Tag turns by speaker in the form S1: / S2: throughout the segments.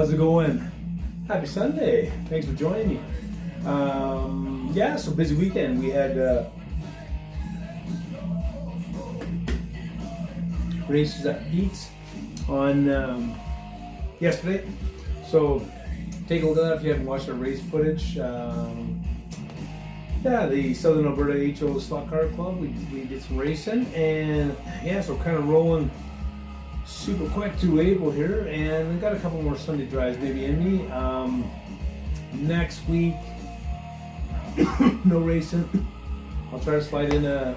S1: How's it going? Happy Sunday. Thanks for joining me. Yeah, so busy weekend. We had races at Beats on yesterday. So take a look at that if you haven't watched our race footage. Yeah, the Southern Alberta HO Slot Car Club, we did some racing, and yeah, so kind of rolling super quick through April here, and we've got a couple more Sunday drives maybe in me. Next week, no racing. I'll try to slide in a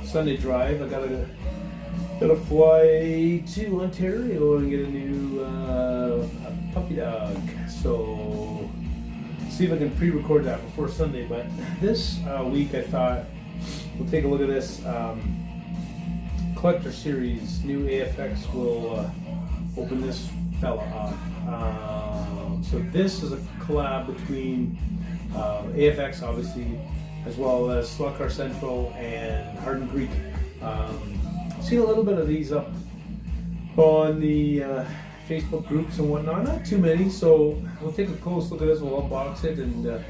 S1: Sunday drive. I gotta fly to Ontario and get a new puppy dog. So see if I can pre-record that before Sunday. But this week I thought we'll take a look at this collector series. New AFX will open this fella up. So this is a collab between AFX, obviously, as well as Slot Car Central and Hardin Creek. Seen a little bit of these up on the Facebook groups and whatnot, not too many, so we'll take a close look at this. We'll unbox it and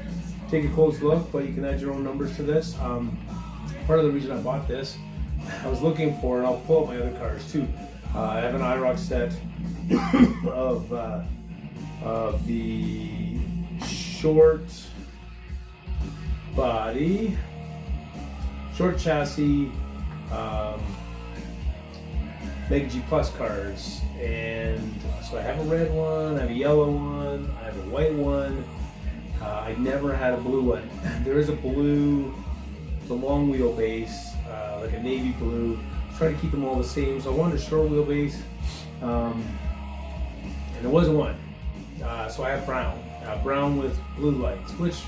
S1: take a close look, but you can add your own numbers to this. Part of the reason I bought this, I was looking for, and I'll pull up my other cars too. I have an IROC set of the short body, short chassis, Mega G Plus cars, and so I have a red one, I have a yellow one, I have a white one. I never had a blue one. There is a blue, it's a long wheelbase, like a navy blue. Try to keep them all the same, so I wanted a short wheelbase, and there wasn't one. So I have brown with blue lights, which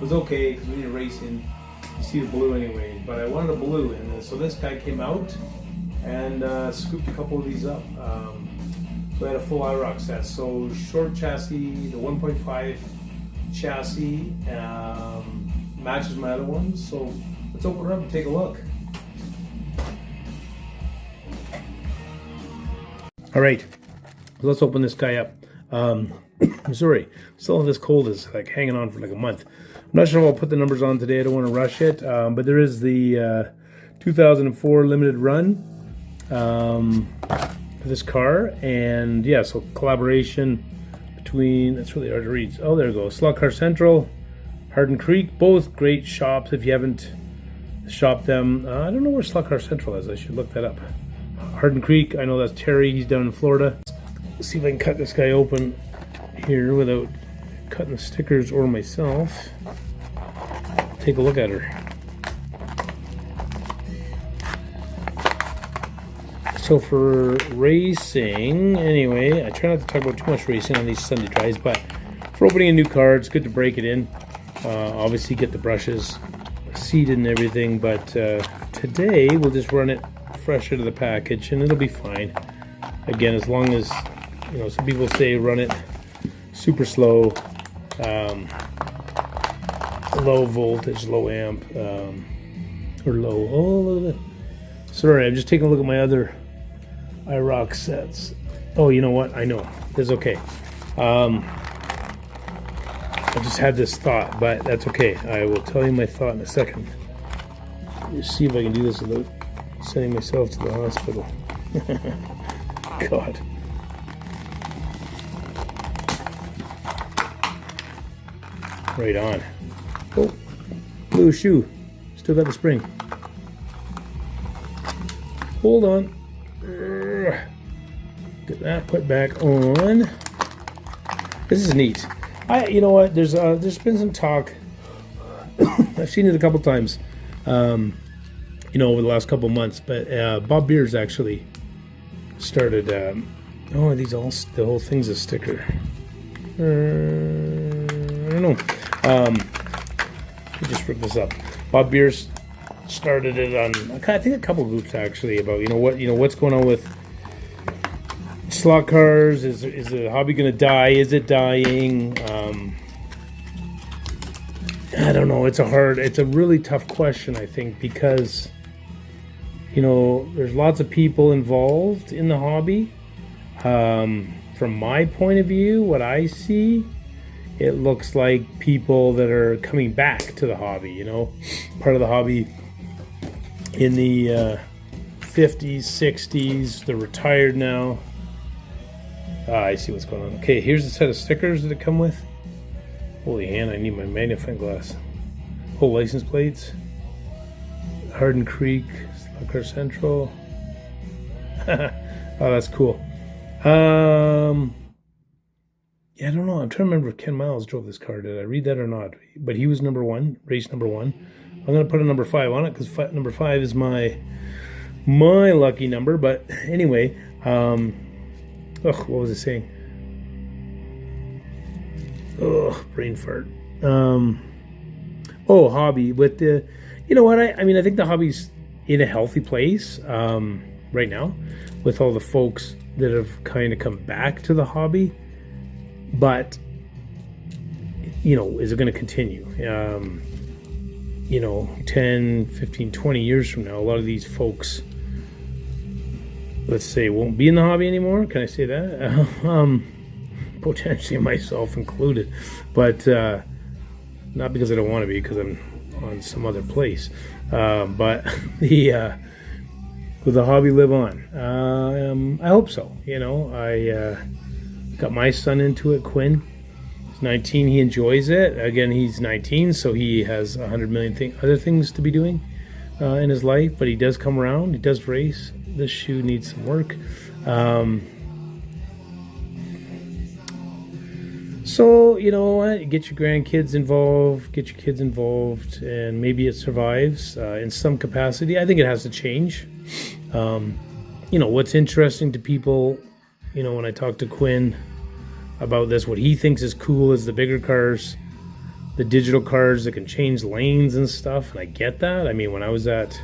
S1: was okay because when you're racing, you see the blue anyway. But I wanted a blue, and so this guy came out and scooped a couple of these up. So I had a full IROC set. So short chassis, the 1.5 chassis matches my other ones. So let's open it up and take a look. All right, let's open this guy up. I'm sorry, still have this cold is like hanging on for like a month. I'm not sure if I'll put the numbers on today. I don't want to rush it, but there is the 2004 limited run for this car, and yeah, so collaboration between, that's really hard to read. Oh, there it goes. Slot Car Central, Hardin Creek, both great shops. If you haven't shopped them, I don't know where Slot Car Central is. I should look that up. Hardin Creek, I know that's Terry. He's down in Florida. Let's see if I can cut this guy open here without cutting the stickers or myself. Take a look at her. So for racing, anyway, I try not to talk about too much racing on these Sunday drives, but for opening a new car, it's good to break it in. Obviously get the brushes seated and everything, but today we'll just run it fresh out of the package and it'll be fine. Again, as long as, you know, some people say run it super slow, low voltage, low amp, or low. Oh, look at that. Sorry, I'm just taking a look at my other IROC sets. Oh, you know what? I know. It's okay. I just had this thought, but that's okay. I will tell you my thought in a second. Let's see if I can do this without sending myself to the hospital. God. Right on. Oh, blue shoe. Still got the spring. Hold on. Get that put back on. This is neat. You know what? There's been some talk. I've seen it a couple times. You know, over the last couple months. But Bob Beers actually started. Oh, these all the whole thing's a sticker. I don't know. Let me just rip this up. Bob Beers started it on, I think, a couple groups actually about what's going on with slot cars. Is the hobby going to die? Is it dying? I don't know. It's a really tough question, I think, because there's lots of people involved in the hobby. From my point of view, what I see, it looks like people that are coming back to the hobby, you know, part of the hobby in the 50s, 60s, they're retired now. I see what's going on. Okay, here's a set of stickers that it come with. Holy hand, I need my magnifying glass. Oh, license plates. Hardin Creek, Slugger Central. Oh, that's cool. Yeah, I don't know. I'm trying to remember if Ken Miles drove this car. Did I read that or not? But he was number one, race number one. I'm going to put a number 5 on it because number 5 is my lucky number. But anyway, what was it saying? Brain fart. Hobby. But you know what? I mean, I think the hobby's in a healthy place right now with all the folks that have kind of come back to the hobby. But, you know, is it going to continue? You know, 10, 15, 20 years from now, a lot of these folks, let's say, won't be in the hobby anymore. Can I say that? Potentially myself included. But not because I don't want to be, because I'm on some other place. But will the hobby live on? I hope so. You know, I got my son into it, Quinn. He's 19. He enjoys it. Again, he's 19, so he has 100 million other things to be doing in his life. But he does come around. He does race. This shoe needs some work. So, you know what? Get your grandkids involved. Get your kids involved. And maybe it survives in some capacity. I think it has to change. You know, what's interesting to people, you know, when I talk to Quinn about this, what he thinks is cool is the bigger cars, the digital cars that can change lanes and stuff. And I get that. I mean, when I was at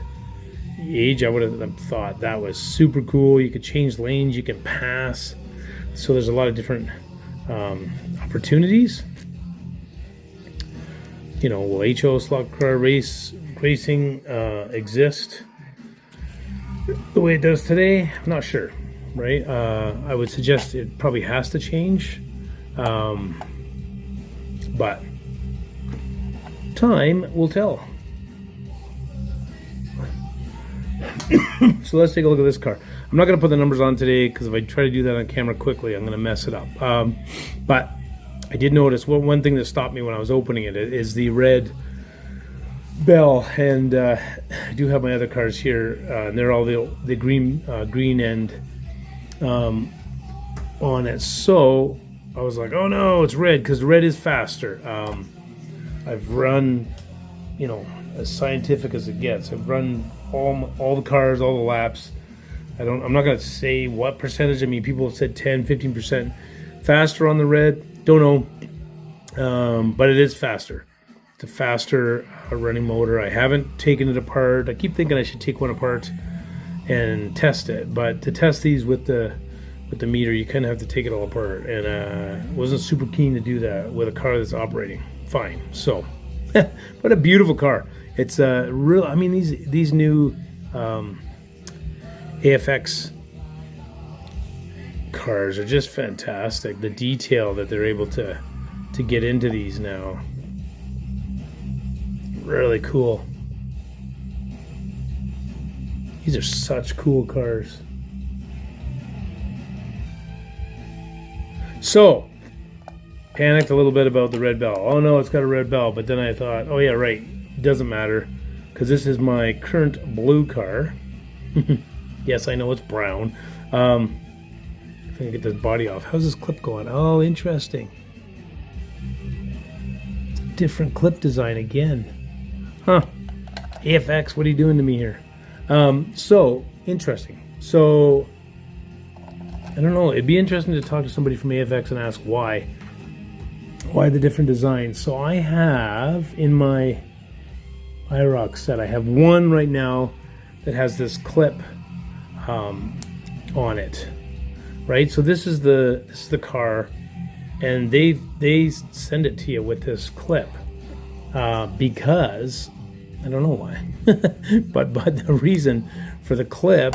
S1: the age, I would have thought that was super cool. You could change lanes, you can pass. So there's a lot of different opportunities. You know, will HO slot car racing exist the way it does today? I'm not sure. Right? I would suggest it probably has to change. But time will tell. So let's take a look at this car. I'm not going to put the numbers on today because if I try to do that on camera quickly, I'm going to mess it up. But I did notice one thing that stopped me when I was opening it is the red bell, and I do have my other cars here. And they're all the green end on it. So I was like, oh no, it's red, because red is faster. I've run, you know, as scientific as it gets. I've run all the cars, all the laps. I'm not going to say what percentage. I mean, people have said 10, 15% faster on the red. Don't know. But it is faster. It's a faster running motor. I haven't taken it apart. I keep thinking I should take one apart and test it. But to test these with the meter, you kind of have to take it all apart. And wasn't super keen to do that with a car that's operating fine. So, but a beautiful car. It's real. I mean, these new AFX cars are just fantastic. The detail that they're able to get into these now, really cool. These are such cool cars. So, panicked a little bit about the red bell. Oh no, it's got a red bell. But then I thought, oh yeah, right. It doesn't matter, because this is my current blue car. Yes, I know it's brown. If I can get this body off. How's this clip going? Oh, interesting. It's a different clip design again. Huh. AFX, what are you doing to me here? So, interesting. So, I don't know. It'd be interesting to talk to somebody from AFX and ask why the different designs. So I have in my IROC set, I have one right now that has this clip on it, right? So this is the car, and they send it to you with this clip because I don't know why, but the reason for the clip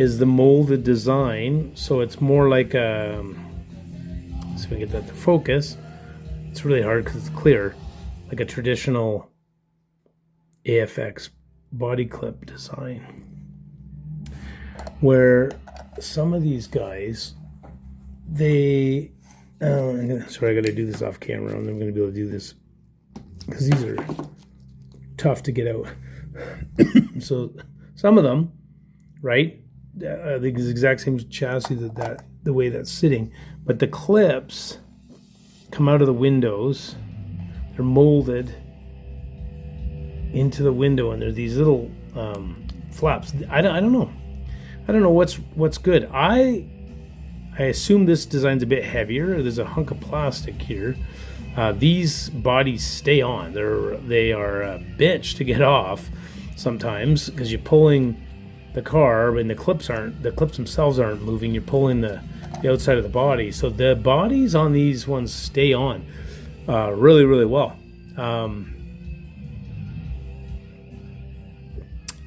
S1: is the molded design. So it's more like a, let's see if I get that to focus. It's really hard because it's clear, like a traditional AFX body clip design, where some of these guys, they, sorry, I got to do this off camera, and I'm going to be able to do this because these are tough to get out. So some of them, right, the exact same chassis that the way that's sitting, but the clips come out of the windows. They're molded into the window, and there's these little flaps. I don't know what's good. I assume this design's a bit heavier. There's a hunk of plastic here. These bodies stay on. They are a bitch to get off sometimes because you're pulling the car, and the clips themselves aren't moving. You're pulling the outside of the body. So the bodies on these ones stay on really, really well.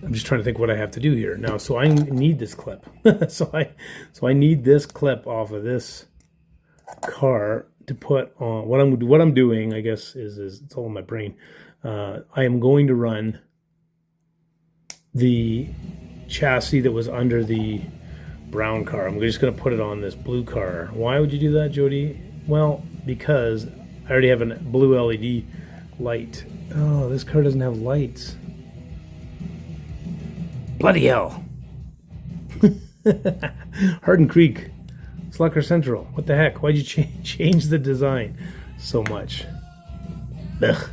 S1: I'm just trying to think what I have to do here now. So I need this clip. so I need this clip off of this car to put on. What I'm doing, I guess, is it's all in my brain. I am going to run the chassis that was under the brown car. I'm just going to put it on this blue car. Why would you do that, Jody? Well, because I already have a blue LED light. Oh, this car doesn't have lights. Bloody hell. Hardin Creek, Slucker Central. What the heck? Why'd you change the design so much? Ugh.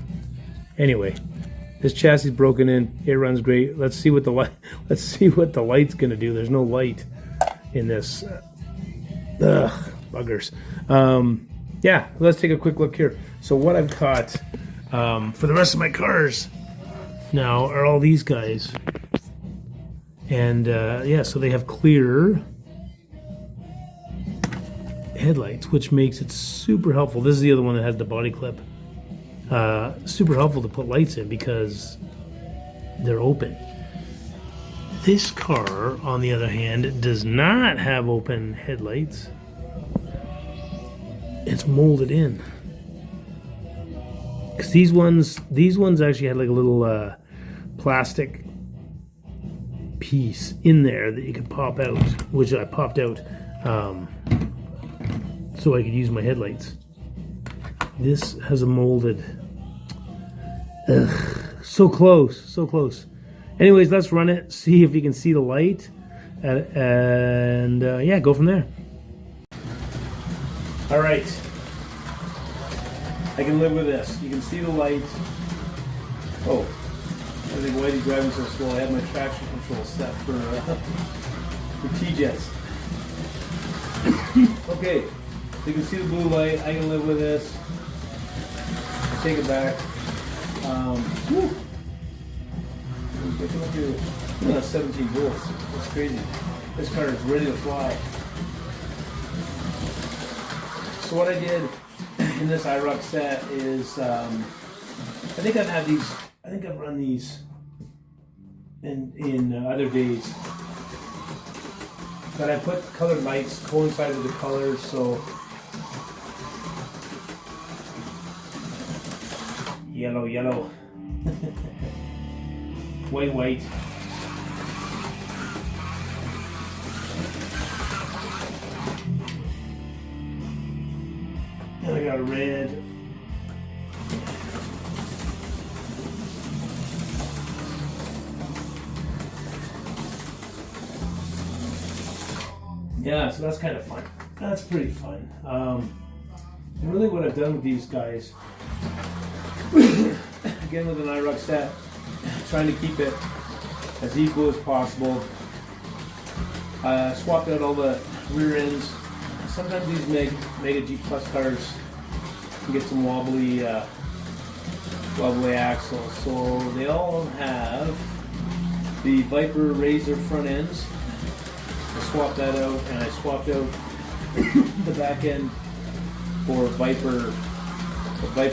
S1: Anyway, this chassis is broken in. It runs great. Let's see what the light's gonna do. There's no light in this. Buggers. Yeah, let's take a quick look here. So what I've got for the rest of my cars now are all these guys. And yeah, so they have clear headlights, which makes it super helpful. This is the other one that has the body clip. Super helpful to put lights in because they're open. This car, on the other hand, does not have open headlights. It's molded in. Because these ones actually had like a little plastic piece in there that you could pop out, which I popped out so I could use my headlights. This has a molded. So close. Anyways, let's run it, see if you can see the light, and yeah, go from there. All right, I can live with this. You can see the light. Oh, I think why is he driving so slow? I have my traction control set for T-Jets. Okay, so you can see the blue light. I can live with this. Take it back. Woo. Look at 17 volts. That's crazy. This car is ready to fly. So what I did in this IROC set is, I think I've run these in other days. But I put colored lights coincide with the colors, so yellow, white. And I got a red. Yeah, so that's kind of fun. That's pretty fun. And really what I've done with these guys, again with an IROC set, trying to keep it as equal as possible. Swapped out all the rear ends. Sometimes these Mega G Plus cars can get some wobbly axles. So they all have the Viper Razor front ends. I swapped that out, and I swapped out the back end for the Viper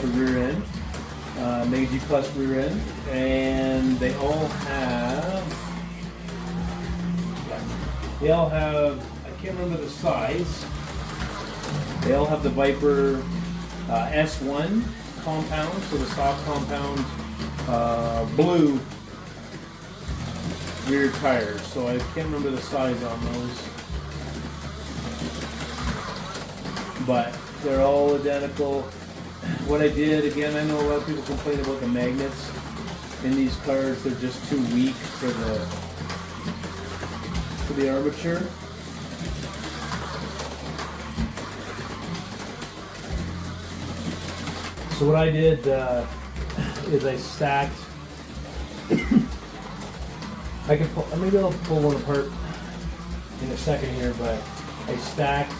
S1: rear end, Mega G Plus rear end, and they all have They all have, I can't remember the size. They all have the Viper S1 compound, so the soft compound blue rear tires. So I can't remember the size on those, but they're all identical. What I did, again, I know a lot of people complain about the magnets in these cars. They're just too weak for the armature. So what I did is I stacked. I can pull, maybe I'll pull one apart in a second here, but I stacked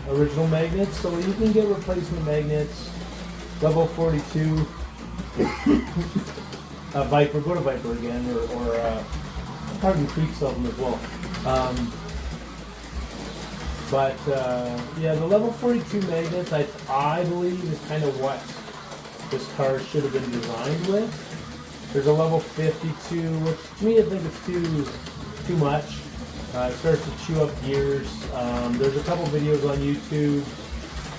S1: original magnets, so you can get replacement magnets. Level 42, Viper, go to Viper again, or Carbon Creek sells them as well. Yeah, the level 42 magnets, I believe, is kind of what this car should have been designed with. There's a level 52, which to me I think it's too much. It starts to chew up gears. There's a couple videos on YouTube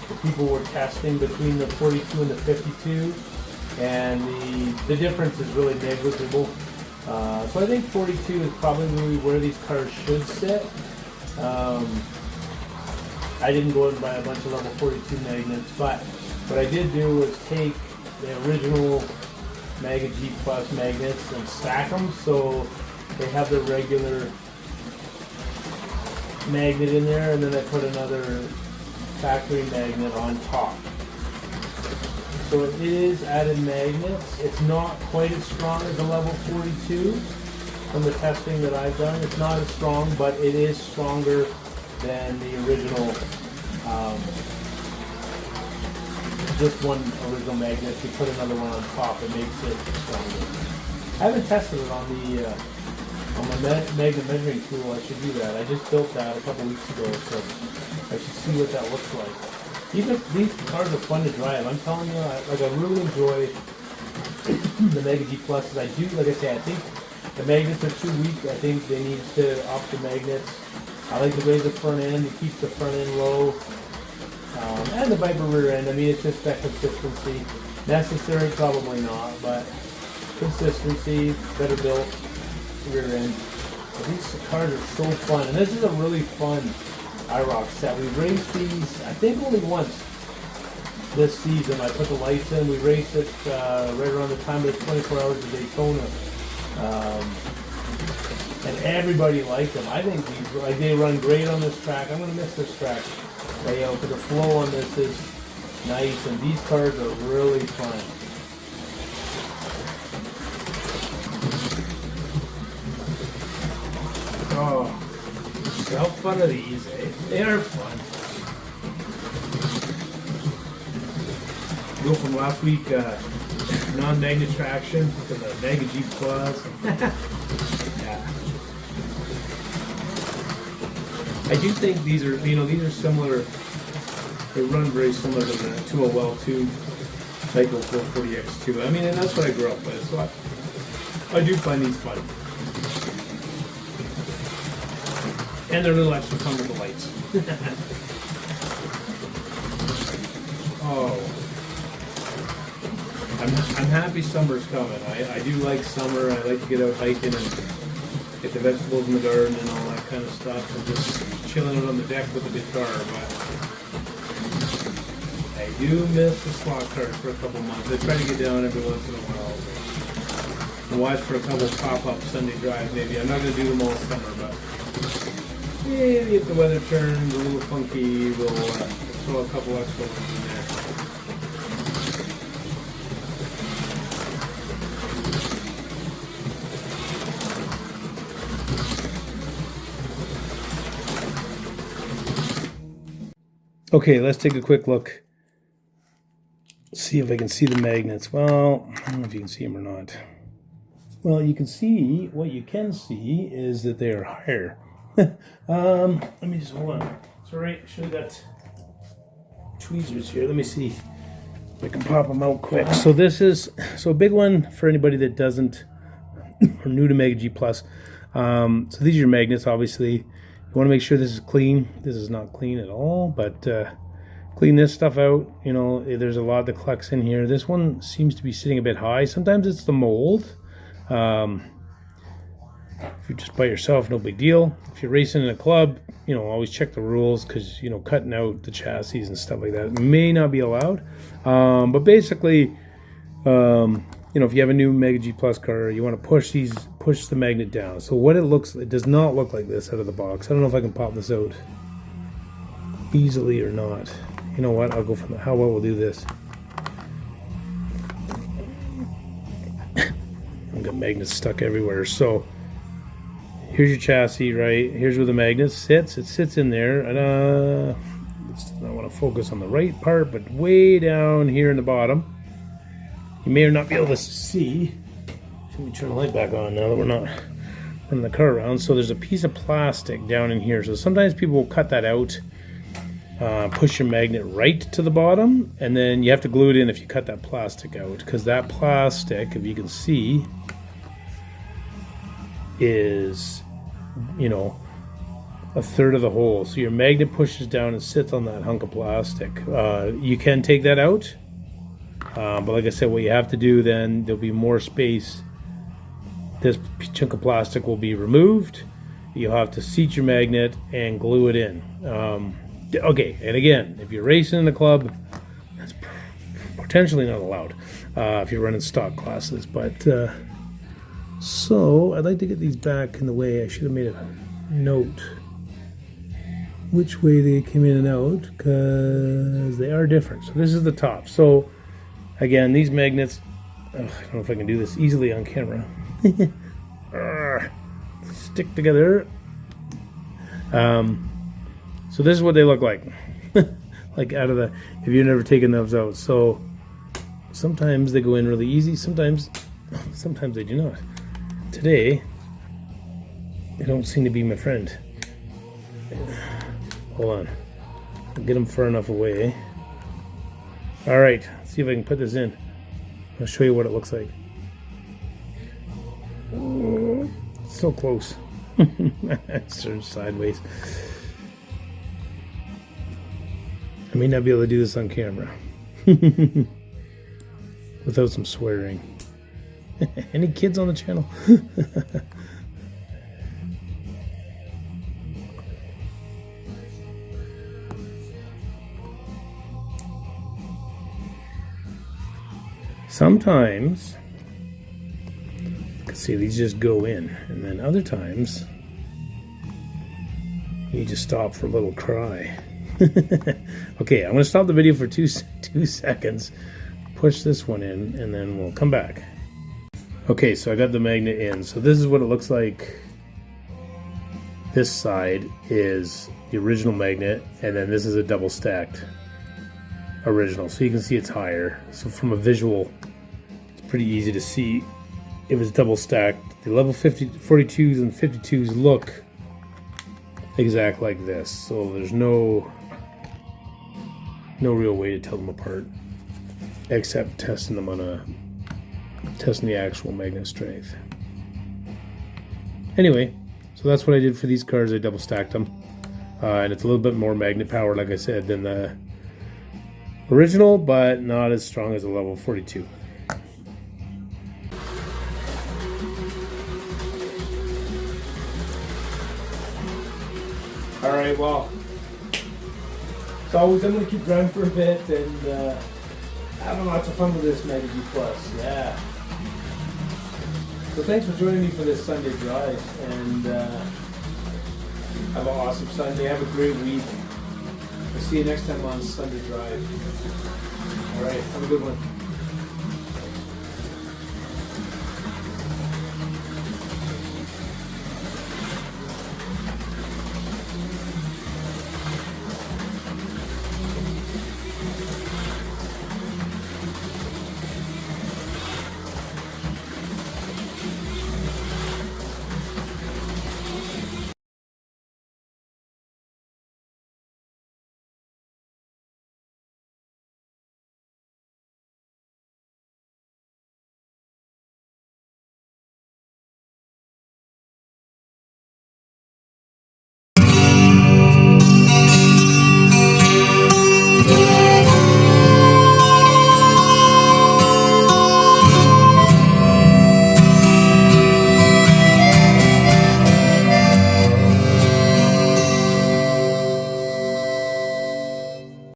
S1: that people were testing between the 42 and the 52, and the difference is really negligible. So I think 42 is probably where these cars should sit. I didn't go and buy a bunch of level 42 magnets, but what I did do was take the original Mega G Plus magnets and stack them so they have the regular magnet in there, and then I put another factory magnet on top. So it is added magnets. It's not quite as strong as the level 42 from the testing that I've done. It's not as strong, but it is stronger than the original. Just one original magnet. If you put another one on top, it makes it stronger. I haven't tested it on my magnet measuring tool. I should do that. I just built that a couple weeks ago, so I should see what that looks like. These cars are fun to drive. I'm telling you, I really enjoy the Mega G Pluses. I do, like I say, I think the magnets are too weak. I think they need to up the magnets. I like the way the front end, it keeps the front end low. And the Viper rear end, I mean, it's just that consistency. Necessary, probably not, but consistency, better built rear end. But these cars are so fun, and this is a really fun IROC set. We raced these, I think, only once this season. I put the lights in. We raced it right around the time of the 24 Hours of Daytona. And everybody liked them. I think they run great on this track. I'm going to miss this track. But the flow on this is nice, and these cars are really fun. Oh, how fun are these? They are fun. Go from last week non-magnet traction to the Mega G Plus. Yeah. I do think these are similar. They run very similar to the 2OL2 Cycle 440X2. I mean, and that's what I grew up with, so I do find these fun. And they're a little extra fun with the lights. Oh. I'm happy summer's coming. I do like summer. I like to get out hiking and get the vegetables in the garden and all that kind of stuff, and just chilling out on the deck with the guitar. But I do miss the slot cars for a couple months. I try to get down every once in a while and watch for a couple pop-up Sunday drives maybe. I'm not going to do them all summer, but maybe if the weather turns a little funky, we'll throw a couple extra ones in there. Okay, let's take a quick look. See if I can see the magnets. Well, I don't know if you can see them or not. Well, you can see, what you can see is that they are higher. Let me just, hold on. It's all right, should have got tweezers here. Let me see if I can pop them out quick. So this is, a big one for anybody that doesn't, or new to Mega G Plus. So these are your magnets, obviously. You want to make sure this is clean. This is not clean at all, but clean this stuff out. You know, there's a lot that collects in here. This one seems to be sitting a bit high. Sometimes it's the mold. If you're just by yourself, no big deal. If you're racing in a club, you know, always check the rules, because, you know, cutting out the chassis and stuff like that may not be allowed. But basically, you know, if you have a new Mega G Plus car, you want to push the magnet down. So what it does not look like this out of the box. I don't know if I can pop this out easily or not. You know what? I'll go from how well we'll do this. I've got magnets stuck everywhere. So here's your chassis, right? Here's where the magnet sits. It sits in there. And I want to focus on the right part, but way down here in the bottom. You may or not be able to see. Let me turn the light back on now that we're not running the car around. So there's a piece of plastic down in here. So sometimes people will cut that out, push your magnet right to the bottom, and then you have to glue it in if you cut that plastic out, because that plastic, if you can see, is, you know, a third of the hole. So your magnet pushes down and sits on that hunk of plastic. You can take that out. But like I said, what you have to do, then there'll be more space. This chunk of plastic will be removed. You'll have to seat your magnet and glue it in. Okay, and again, if you're racing in the club, that's potentially not allowed if you're running stock classes. But so I'd like to get these back in the way. I should have made a note which way they came in and out, because they are different. So this is the top. So again, these magnets, I don't know if I can do this easily on camera. Stick together. So this is what they look like. Like out of the, if you've never taken those out. So sometimes they go in really easy, sometimes they do not. Today, they don't seem to be my friend. Hold on. I'll get them far enough away. All right, let's see if I can put this in. I'll show you what it looks like. Oh, so close. It's turned sideways. I may not be able to do this on camera without some swearing. Any kids on the channel? Sometimes, you can see these just go in, and then other times, you just stop for a little cry. Okay, I'm going to stop the video for two seconds, push this one in, and then we'll come back. Okay, so I got the magnet in. So this is what it looks like. This side is the original magnet, and then this is a double stacked original. So you can see it's higher. So from a visual, it's pretty easy to see it was double stacked. The level 42s and 52s look exact like this. So there's no real way to tell them apart, except testing them on testing the actual magnet strength. Anyway, so that's what I did for these cars. I double stacked them, and it's a little bit more magnet power, like I said, than the original, but not as strong as the level 42. All right, well, as always, I'm going to keep driving for a bit and having lots of fun with this Mega G Plus. Yeah. So thanks for joining me for this Sunday drive, and have an awesome Sunday. Have a great week. I'll see you next time on Sunday Drive. All right, have a good one.